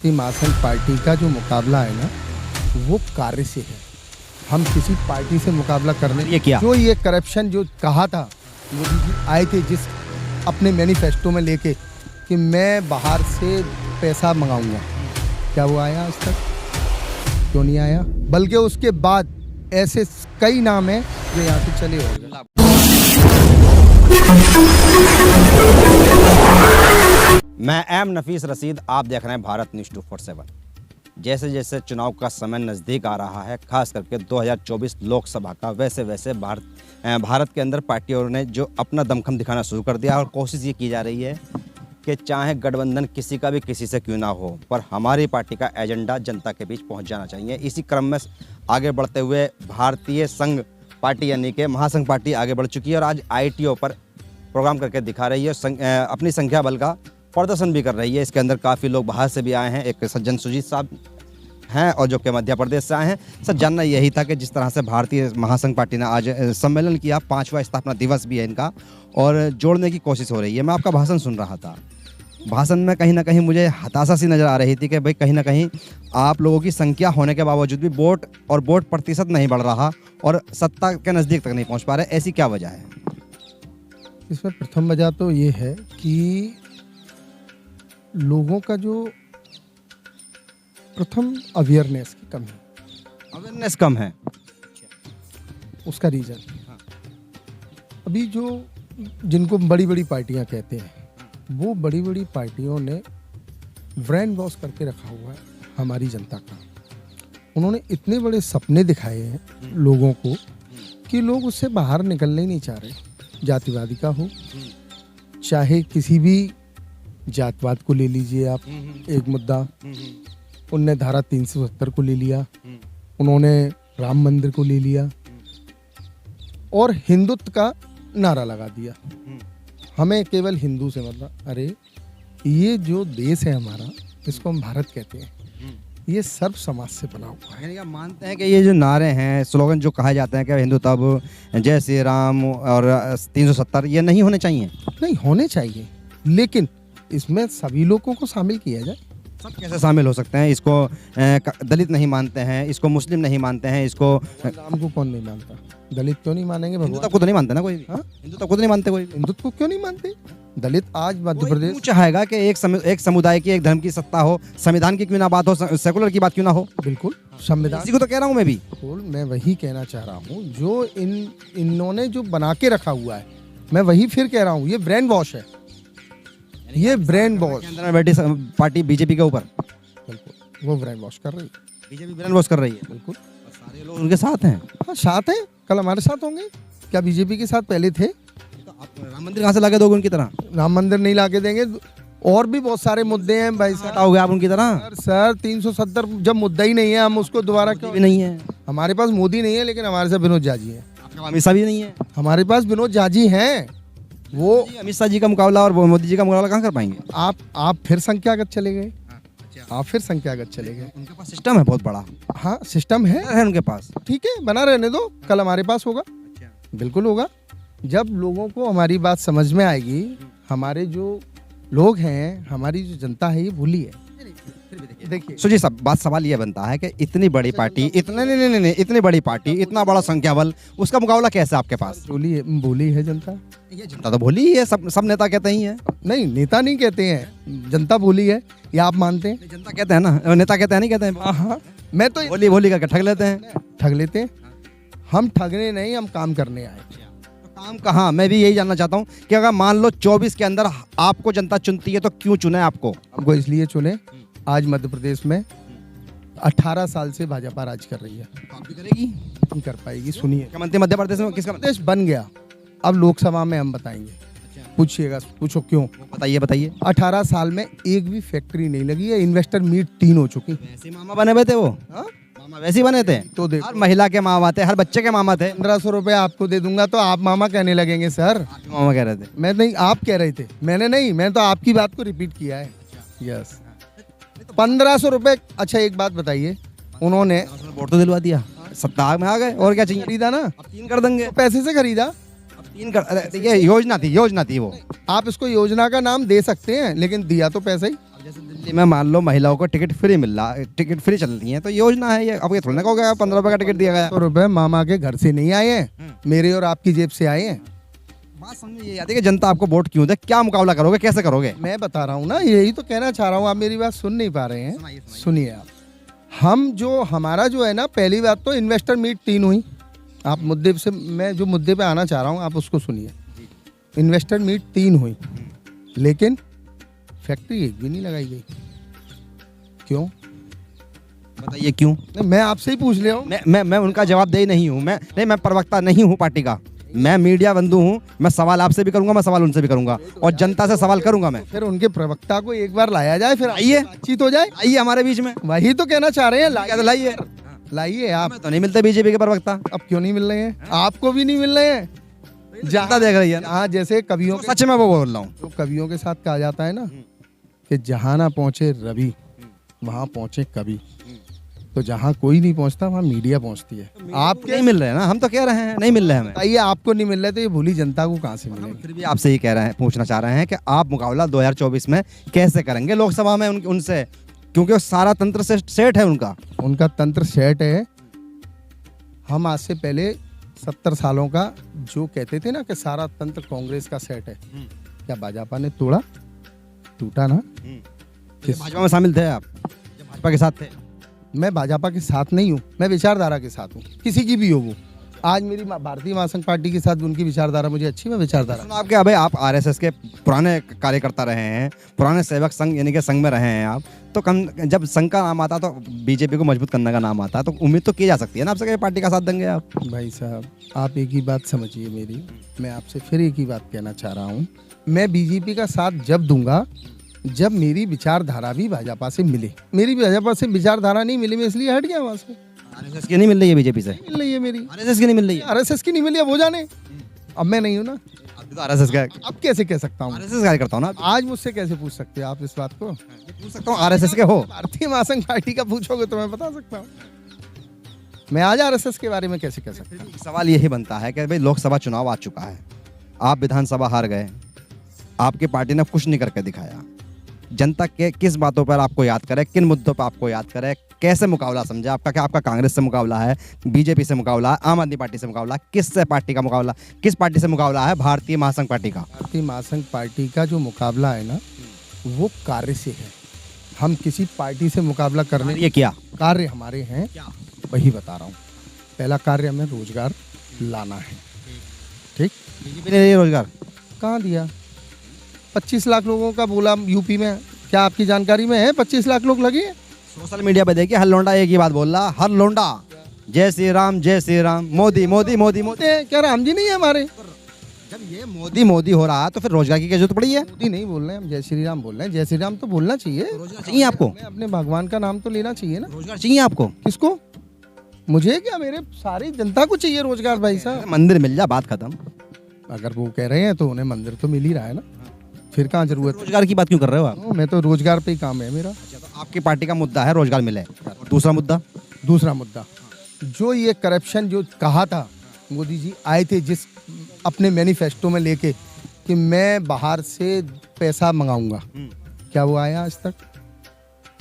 कि महासंघ पार्टी का जो मुकाबला है ना वो कार्य से है। हम किसी पार्टी से मुकाबला करने ये क्या? जो ये करप्शन जो कहा था मोदी जी आए थे जिस अपने मैनिफेस्टो में लेके कि मैं बाहर से पैसा मंगाऊंगा, क्या वो आया आज तक? क्यों नहीं आया? बल्कि उसके बाद ऐसे कई नाम हैं जो यहाँ से चले हो गए। मैं एम नफीस रशीद, आप देख रहे हैं भारत न्यूज़ 247। जैसे जैसे चुनाव का समय नज़दीक आ रहा है, खास करके 2024 लोकसभा का, वैसे वैसे भारत के अंदर पार्टियों ने जो अपना दमखम दिखाना शुरू कर दिया और कोशिश ये की जा रही है कि चाहे गठबंधन किसी का भी किसी से क्यों ना हो, पर हमारी पार्टी का एजेंडा जनता के बीच पहुंच जाना चाहिए। इसी क्रम में आगे बढ़ते हुए भारतीय संघ पार्टी यानी कि महासंघ पार्टी आगे बढ़ चुकी है और आज ITO पर प्रोग्राम करके दिखा रही है, अपनी संख्या बल का प्रदर्शन भी कर रही है। इसके अंदर काफ़ी लोग बाहर से भी आए हैं। एक सज्जन सुजीत साहब हैं और जो कि मध्य प्रदेश से आए हैं। सर, जानना यही था कि जिस तरह से भारतीय महासंघ पार्टी ने आज सम्मेलन किया, 5वां स्थापना दिवस भी है इनका, और जोड़ने की कोशिश हो रही है। मैं आपका भाषण सुन रहा था, भाषण में कहीं ना कहीं मुझे हताशा सी नज़र आ रही थी कि भाई कहीं ना कहीं आप लोगों की संख्या होने के बावजूद भी वोट प्रतिशत नहीं बढ़ रहा और सत्ता के नज़दीक तक नहीं पहुँच पा रहे। ऐसी क्या वजह है? इसमें प्रथम वजह तो ये है कि लोगों का जो प्रथम अवेयरनेस की कमी है। अवेयरनेस कम है, उसका रीज़न अभी जो जिनको बड़ी बड़ी पार्टियां कहते हैं, वो बड़ी बड़ी पार्टियों ने ब्रेन वॉश करके रखा हुआ है हमारी जनता का। उन्होंने इतने बड़े सपने दिखाए हैं लोगों को कि लोग उससे बाहर निकलना ही नहीं चाह रहे। जातिवादी का हो, चाहे किसी भी जातवाद को ले लीजिए आप, एक मुद्दा उनने धारा 370 को ले लिया, उन्होंने राम मंदिर को ले लिया और हिंदुत्व का नारा लगा दिया। हमें केवल हिंदू से मतलब, अरे ये जो देश है हमारा, इसको हम भारत कहते हैं, ये सर्व समाज से बना हुआ है। यानी आप मानते हैं कि ये जो नारे हैं, स्लोगन जो कहा जाते हैं कि हिंदू तब, जय श्री राम और 370, ये नहीं होने चाहिए? नहीं होने चाहिए, लेकिन इसमें सभी लोगों को शामिल किया जाए। सब कैसे शामिल हो सकते हैं? इसको दलित नहीं मानते हैं, इसको मुस्लिम नहीं मानते हैं, इसको राम को कौन नहीं मानता? दलित क्यों नहीं मानेंगे? हिंदू तब को तो नहीं मानते ना कोई भी। हाँ? हिंदू तब को तो नहीं मानते कोई भी। हिंदुत्व को क्यों नहीं मानते? दलित आज मध्य प्रदेश क्यों चाहेगा कि एक समुदाय की, एक धर्म की सत्ता हो, संविधान की क्यों ना बात हो, सेकुलर की बात क्यों ना हो? बिल्कुल संविधान, इसी को तो कह रहा हूँ मैं भी। मैं वही कहना चाह रहा हूँ जो इन्होंने जो बना के रखा हुआ है, मैं वही फिर कह रहा हूँ, ये ब्रेन वॉश है, ये ब्रेन वॉश। अंदर में बैठी पार्टी बीजेपी के ऊपर बिल्कुल वो ब्रेन वॉश कर रही है। बीजेपी ब्रेन वॉश कर रही है। बिल्कुल सारे लोग उनके साथ हैं। हाँ साथ हैं, कल हमारे साथ होंगे। क्या बीजेपी के साथ पहले थे? तो आप राम मंदिर कहाँ से लाके दोगे उनकी तरह? राम मंदिर नहीं लाके देंगे, और भी बहुत सारे मुद्दे हैं भाई साहब। हटाओगे आप उनकी तरह? सर 370 जब मुद्दा ही नहीं है, हम उसको दोबारा क्यों? भी नहीं है हमारे पास मोदी नहीं है, लेकिन हमारे साथ विनोद जाजी है। आपके पास अमित शाह भी नहीं है? हमारे पास विनोद जाजी हैं। वो अमित शाह जी का मुकाबला और मोदी जी का मुकाबला कहाँ कर पाएंगे? आप फिर संख्यागत चले गए। आप फिर संख्यागत चले गए। उनके पास सिस्टम है बहुत बड़ा। हाँ सिस्टम है उनके पास। ठीक है, बना रहने दो, कल हमारे पास होगा। बिल्कुल होगा। जब लोगों को हमारी बात समझ में आएगी, हमारे जो लोग हैं, हमारी जो जनता है, ये भूली है। देखिए सुजीत साहब, बात सवाल ये बनता है कि इतनी बड़ी पार्टी, इतनी बड़ी पार्टी, इतना बड़ा संख्या बल, उसका मुकाबला कैसे आपके पास? बोली है जनता। ये जनता तो भोली ही है, सब नेता कहते ही हैं। नहीं, नेता नहीं कहते हैं, जनता भोली है, ये आप मानते हैं? जनता कहते हैं ना, नेता कहते हैं नहीं कहते हैं? हाँ, मैं तो भोली करके ठग लेते हैं। ठग लेते हैं। हम ठगने नहीं, हम काम करने आए। तो काम कहाँ? मैं भी यही जानना चाहता हूँ कि अगर मान लो 24 के अंदर आपको जनता चुनती है तो क्यों चुने आपको? हमको इसलिए चुने, आज मध्य प्रदेश में 18 साल से भाजपा राज कर रही है। आप भी करेगी? नहीं कर पाएगी। सुनिए, मुख्यमंत्री मध्य प्रदेश में किसका? प्रदेश बन गया, अब लोकसभा में हम बताएंगे। पूछिएगा, पूछो क्यों? बताइए। 18 साल में एक भी फैक्ट्री नहीं लगी है। इन्वेस्टर मीट 3 हो चुकी। वैसे मामा बने हुए थे वो। हाँ? मामा वैसे ही बने थे। तो देखो, हर महिला के मामा थे, हर बच्चे के मामा थे। 1500 रुपए आपको दे दूंगा तो आप मामा कहने लगेंगे। सर मामा कह रहे थे। मैं नहीं, आप कह रहे थे, मैंने नहीं, मैं तो आपकी बात को रिपीट किया है। यस, 1500 रुपए। अच्छा एक बात बताइए, उन्होंने वोट तो दिलवा दिया, सत्ता में आ गए, और क्या चाहिए? खरीदा ना, अब 3 कर देंगे। पैसे से खरीदा। अब 3 कर, अरे ये योजना थी वो। आप इसको योजना का नाम दे सकते हैं, लेकिन दिया तो पैसा ही। अब जैसे में मान लो महिलाओं को टिकट फ्री मिल रहा, टिकट फ्री चल रही है, तो योजना है ये। अब ये थोड़ी ना कहोगे 15 रुपए का टिकट दिया गया। 100 रुपए मामा के घर से नहीं आए हैं, मेरे और आपकी जेब से आए हैं। बात समझ ये आती है कि जनता आपको वोट क्यों दे, क्या मुकाबला करोगे, कैसे करोगे? मैं बता रहा हूँ ना, यही तो कहना चाह रहा हूँ, आप मेरी बात सुन नहीं पा रहे हैं। सुनिए आप, हम जो हमारा जो है ना, पहली बात तो इन्वेस्टर मीट 3 हुई। आप मुद्दे से, मैं जो मुद्दे पे आना चाह रहा हूँ आप उसको सुनिए। इन्वेस्टर मीट 3 हुई, लेकिन फैक्ट्री एक भी नहीं लगाई गई। क्यों बताइए क्यों? नहीं, मैं आपसे ही पूछ ले रहा हूँ। मैं उनका जवाब दे नहीं हूँ। मैं प्रवक्ता नहीं हूँ पार्टी का, मैं मीडिया बंधु हूँ। मैं सवाल आपसे भी करूंगा, मैं सवाल उनसे भी करूंगा, और जनता से सवाल करूंगा मैं। फिर उनके प्रवक्ता को एक बार लाया जाए, फिर आइए, बातचीत हो जाए। आइए हमारे बीच में। वही तो कहना चाह रहे हैं, लाइए, लाइए आप। तो नहीं मिलते बीजेपी के प्रवक्ता। अब क्यों नहीं मिल रहे हैं? आपको भी नहीं मिल रहे हैं। जनता देख रही है ना। हाँ, जैसे कवियों तो सच में वो बोल रहा हूँ। जो कवियों के साथ कहा जाता है ना कि जहाँ ना पहुँचे रवि वहाँ पहुँचे कवि, तो जहाँ कोई नहीं पहुँचता वहाँ मीडिया पहुँचती है। आपके नहीं मिल रहे हैं ना, हम तो कह रहे हैं नहीं मिल रहे हैं हमें। बताइए, आपको नहीं मिल रहे तो ये भूली जनता को कहाँ से मिलेंगे? फिर भी आपसे ही कह रहे हैं, पूछना चाह रहे हैं कि आप मुकाबला 2024 में कैसे करेंगे लोकसभा में उनसे, क्योंकि वो सारा तंत्र से सेट है उनका। उनका तंत्र सेट है। हम आज से पहले 70 सालों का जो कहते थे ना कि सारा तंत्र कांग्रेस का सेट है, क्या भाजपा ने तोड़ा? टूटा ना। भाजपा में शामिल थे आप, जब भाजपा के साथ थे? मैं भाजपा के साथ नहीं हूँ, मैं विचारधारा के साथ हूँ, किसी की भी हो वो। आज मेरी भारतीय महासंघ पार्टी के साथ उनकी विचारधारा मुझे अच्छी, मैं विचारधारा। आपके अबे आप आरएसएस के पुराने कार्यकर्ता रहे हैं, पुराने सेवक संघ यानी कि संघ में रहे हैं आप, तो कम जब संघ का नाम आता तो बीजेपी को मजबूत करने का नाम आता, तो उम्मीद तो की जा सकती है ना आपसे कि पार्टी का साथ देंगे आप। भाई साहब, आप एक ही बात समझिए मेरी, मैं आपसे फिर एक ही बात कहना चाह रहा हूँ। मैं बीजेपी का साथ जब दूंगा जब मेरी विचारधारा भी भाजपा से मिले। मेरी भाजपा से विचारधारा नहीं मिली, मैं इसलिए हट गया वहाँ से। आरएसएस की नहीं मिल रही है बीजेपी से? मिल रही है मेरी। आरएसएस की नहीं मिल रही है? आरएसएस की नहीं मिली, अब वो जाने। अब मैं नहीं हूँ ना, आप तो आरएसएस का, अब कैसे कह सकता हूँ? आरएसएस कार्यकर्ता हूँ ना। आज मुझसे कैसे पूछ सकते हैं आप इस बात को? पूछ सकता हूँ आरएसएस के हो? भारतीय महासंघ पार्टी का पूछोगे तो मैं बता सकता हूँ। मैं आज आरएसएस के बारे में कैसे कह सकता हूँ? सवाल यही बनता है कि भाई लोकसभा चुनाव आ चुका है, आप विधानसभा हार गए, आपकी पार्टी ने कुछ नहीं करके दिखाया। जनता के किस बातों पर आपको याद करे, किन मुद्दों पर आपको याद करे, कैसे मुकाबला समझे आपका? क्या आपका कांग्रेस से मुकाबला है, बीजेपी से मुकाबला है, आम आदमी पार्टी से मुकाबला, किस पार्टी का मुकाबला, किस पार्टी से मुकाबला है? भारतीय महासंघ पार्टी का। भारतीय महासंघ पार्टी का जो मुकाबला है ना, वो कार्य से है। हम किसी पार्टी से मुकाबला करने, ये क्या कार्य हमारे हैं, वही बता रहा हूँ। पहला कार्य हमें रोजगार लाना है। ठीक, बीजेपी ने रोजगार कहाँ दिया? 25 लाख लोगों का बोला यूपी में, क्या आपकी जानकारी में है? 25 लाख लोग लगे। सोशल मीडिया पे देखिए, हर लोंडा एक ही बात बोल रहा, हर लोंडा जय श्री राम, जय श्री राम, मोदी मोदी मोदी मोदी। क्या राम जी नहीं है हमारे? जब ये मोदी मोदी हो रहा है तो फिर रोजगार की क्या जरूरत पड़ी है? मोदी नहीं बोल रहे हैं हम, जय श्री राम बोल रहे हैं। जय श्री राम तो बोलना चाहिए। रोजगार चाहिए आपको? अपने भगवान का नाम तो लेना चाहिए ना। रोजगार चाहिए आपको? किसको? मुझे क्या, मेरे सारी जनता को चाहिए रोजगार भाई साहब। मंदिर मिल जा, बात खत्म। अगर वो कह रहे हैं तो उन्हें मंदिर तो मिल ही रहा है ना, फिर कहाँ जरूरत है? रोजगार की बात क्यों कर रहे हो आप? मैं तो रोजगार पे ही काम है मेरा। अच्छा, तो आपकी पार्टी का मुद्दा है रोजगार मिले। दूसरा मुद्दा? दूसरा मुद्दा जो ये करप्शन जो कहा था, मोदी जी आए थे जिस अपने मैनिफेस्टो में लेके कि मैं बाहर से पैसा मंगाऊंगा, क्या वो आया आज तक?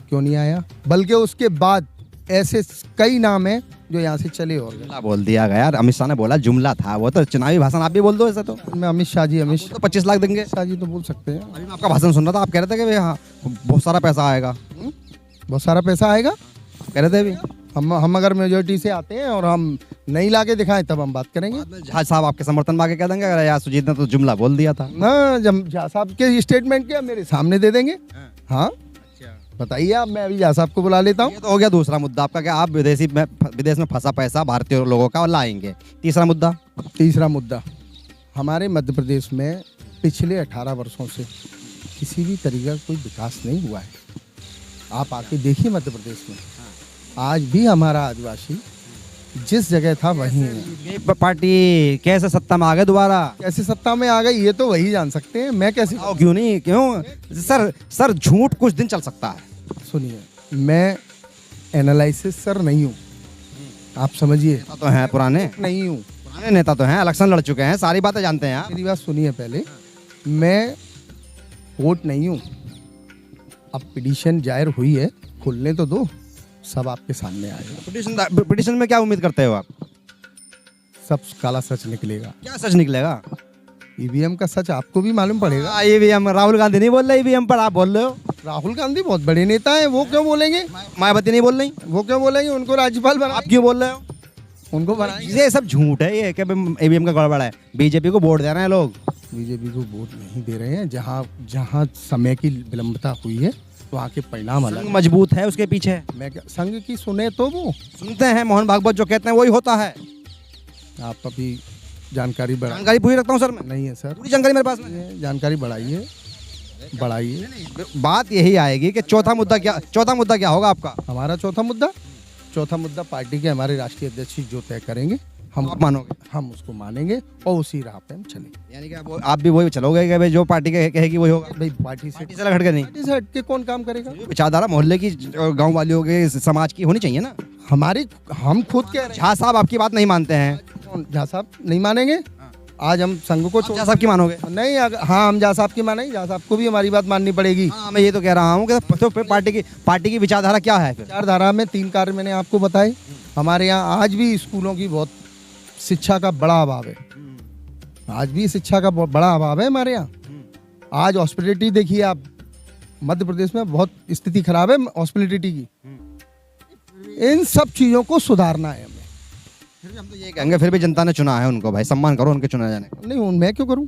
क्यों नहीं आया? बल्कि उसके बाद ऐसे कई नाम हैं जो यहाँ से चले और गए। बोल दिया गया, अमित शाह ने बोला, जुमला था वो, तो चुनावी भाषण आप भी बोल दो ऐसा। तो मैं अमित शाह जी, अमित तो 25 लाख देंगे, शाह जी तो बोल सकते हैं। अभी मैं आपका भाषण सुन रहा था, आप कह रहे थे कि भाई हाँ बहुत सारा पैसा आएगा। बहुत सारा पैसा आएगा कह रहे थे अभी। हम अगर मेजोरिटी से आते हैं और हम नहीं लाके दिखाएं तब हम बात करेंगे जहाज साहब आपके समर्थन में आके कह देंगे अरे यार सुजीत ने तो जुमला बोल दिया था ना। जब झा साहब के स्टेटमेंट के मेरे सामने दे देंगे। हाँ बताइए आप, मैं अभी झा साहब को बुला लेता हूँ। ये तो हो गया दूसरा मुद्दा आपका, कि आप विदेश में फंसा पैसा भारतीय लोगों का लाएंगे। तीसरा मुद्दा? तीसरा मुद्दा, हमारे मध्य प्रदेश में पिछले 18 वर्षों से किसी भी तरीके का कोई विकास नहीं हुआ है। आप आके देखिए मध्य प्रदेश में, आज भी हमारा आदिवासी जिस जगह था वहीं है। ये पार्टी कैसे सत्ता में आ गए दोबारा? कैसे सत्ता में आ गई ये तो वही जान सकते हैं, मैं कैसे? क्यों नहीं, क्यों सर झूठ कुछ दिन चल सकता है। सुनिए, मैं एनालिसिस सर नहीं हूँ, आप समझिए। नेता तो हैं पुराने? नहीं हूँ। पुराने नेता तो हैं, इलेक्शन लड़ चुके हैं, सारी बातें जानते हैं आप। मेरी बात सुनिए पहले, मैं वोट नहीं हूँ, अब पिटीशन जाहिर हुई है, खुलने तो दो, सब आपके सामने आएगा, पिटीशन में क्या उम्मीद करते हो आप? सब काला सच निकलेगा। क्या सच निकलेगा? ईवीएम का सच आपको भी मालूम पड़ेगा। ईवीएम राहुल गांधी नहीं बोल रहे, ईवीएम पर आप बोल रहे हो। राहुल गांधी बहुत बड़े नेता हैं, वो क्यों बोलेंगे? मायावती नहीं बोल रही, वो क्यों बोलेंगे? उनको राज्यपाल बना, आप क्यों बोल रहे हो? उनको बनाएंगे। ये सब झूठ है, ये कि ईवीएम का गड़बड़ है। बीजेपी को वोट दे रहे हैं लोग। बीजेपी को वोट नहीं दे रहे हैं, जहाँ जहाँ समय की विलंबता हुई है वहाँ के परिणाम अलग संघ हैं। मजबूत है उसके पीछे। मैं क्या संघ की सुने तो वो सुनते हैं, मोहन भागवत जो कहते हैं वही होता है। आप अभी जानकारी बढ़ा जानकारी पूरी रखता हूँ सर मैं, नहीं है सर, पूरी जानकारी मेरे पास में। ये जानकारी बढ़ाइए, बढ़ाइए। बात यही आएगी कि चौथा मुद्दा क्या होगा आपका? हमारा चौथा मुद्दा पार्टी के हमारे राष्ट्रीय अध्यक्ष जो तय करेंगे, आप मानोगे? हम उसको मानेंगे और उसी राह पे हम चलेंगे। यानी कि आप भी वही चलोगे कि भाई जो पार्टी कहेगी वही होगा? भाई पार्टी पार्टी से हट के नहीं। से हट के कौन काम करेगा? विचारधारा मोहल्ले की, गांव वालों के, समाज की होनी चाहिए ना। हम खुद कह रहे झा साहब आपकी बात नहीं मानते हैं। हैं, कौन झा साहब नहीं मानेंगे? आज हम संघ को झा साहब की मानोगे? नहीं, हाँ हम झा साहब की मानेंगे, झा साहब को भी हमारी बात माननी पड़ेगी। हाँ, मैं ये तो कह रहा हूँ कि तो फिर पार्टी की विचारधारा क्या है फिर? विचारधारा में 3 कार्य मैंने आपको बताए। हमारे यहाँ आज भी स्कूलों की बहुत शिक्षा का बड़ा अभाव है, आज भी शिक्षा का बहुत बड़ा अभाव है हमारे यहाँ। आज हॉस्पिटलिटी देखिए आप, मध्य प्रदेश में बहुत स्थिति खराब है हॉस्पिटलिटी की। इन सब चीज़ों को सुधारना है हमें। फिर भी हम तो ये कहेंगे, फिर भी जनता ने चुना है उनको, भाई सम्मान करो उनके चुने जाने का। नहीं, मैं क्यों करूं?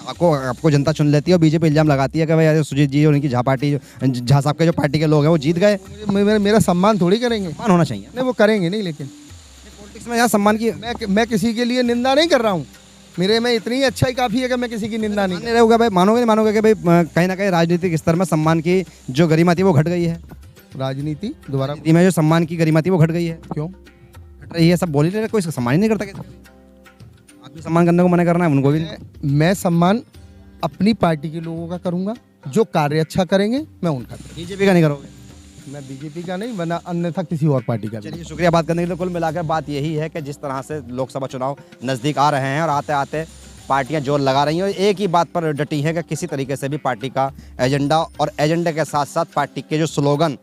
आपको जनता चुन लेती है और बीजेपी इल्जाम लगाती है कि भाई सुजीत जी और उनकी झा साहब के जो पार्टी के लोग हैं वो जीत गए। मेरा सम्मान थोड़ी करेंगे। सम्मान होना चाहिए। नहीं, वो करेंगे नहीं, लेकिन पॉलिटिक्स में यहाँ सम्मान की मैं किसी के लिए निंदा नहीं कर रहा हूँ। मेरे में इतनी अच्छाई काफ़ी है कि मैं किसी की निंदा नहीं। नहीं रहोगे भाई, मानोगे नहीं मानोगे कि भाई कहीं ना कहीं राजनीतिक स्तर में सम्मान की जो गरिमा थी वो घट गई है। राजनीति दोबारा राजनीति में जो सम्मान की गरिमा थी वो घट गई है। क्यों घट रही है? सब बोल ही रहे, कोई इसका सम्मान ही नहीं करता। आप भी सम्मान करने को मना करना है, उनको भी नहीं। मैं सम्मान अपनी पार्टी के लोगों का करूंगा, जो कार्य अच्छा करेंगे मैं उनका करूंगा। बीजेपी का नहीं करोगे? मैं बीजेपी का नहीं, वरना अन्यथा किसी और पार्टी का। चलिए, शुक्रिया बात करने के लिए। कुल मिलाकर बात यही है कि जिस तरह से लोकसभा चुनाव नज़दीक आ रहे हैं और आते आते पार्टियां जोर लगा रही हैं और एक ही बात पर डटी है कि किसी तरीके से भी पार्टी का एजेंडा और एजेंडे के साथ साथ पार्टी के जो स्लोगन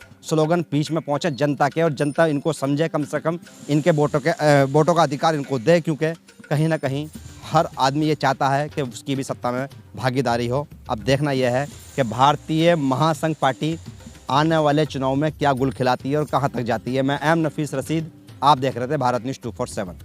बीच में पहुंचे जनता के, और जनता इनको समझे, कम से कम इनके वोटों का अधिकार इनको दे, क्योंकि कहीं ना कहीं हर आदमी ये चाहता है कि उसकी भी सत्ता में भागीदारी हो। अब देखना यह है कि भारतीय महासंघ पार्टी आने वाले चुनाव में क्या गुल खिलाती है और कहां तक जाती है। मैं एम नफीस रसीद, आप देख रहे थे भारत न्यूज़ 247।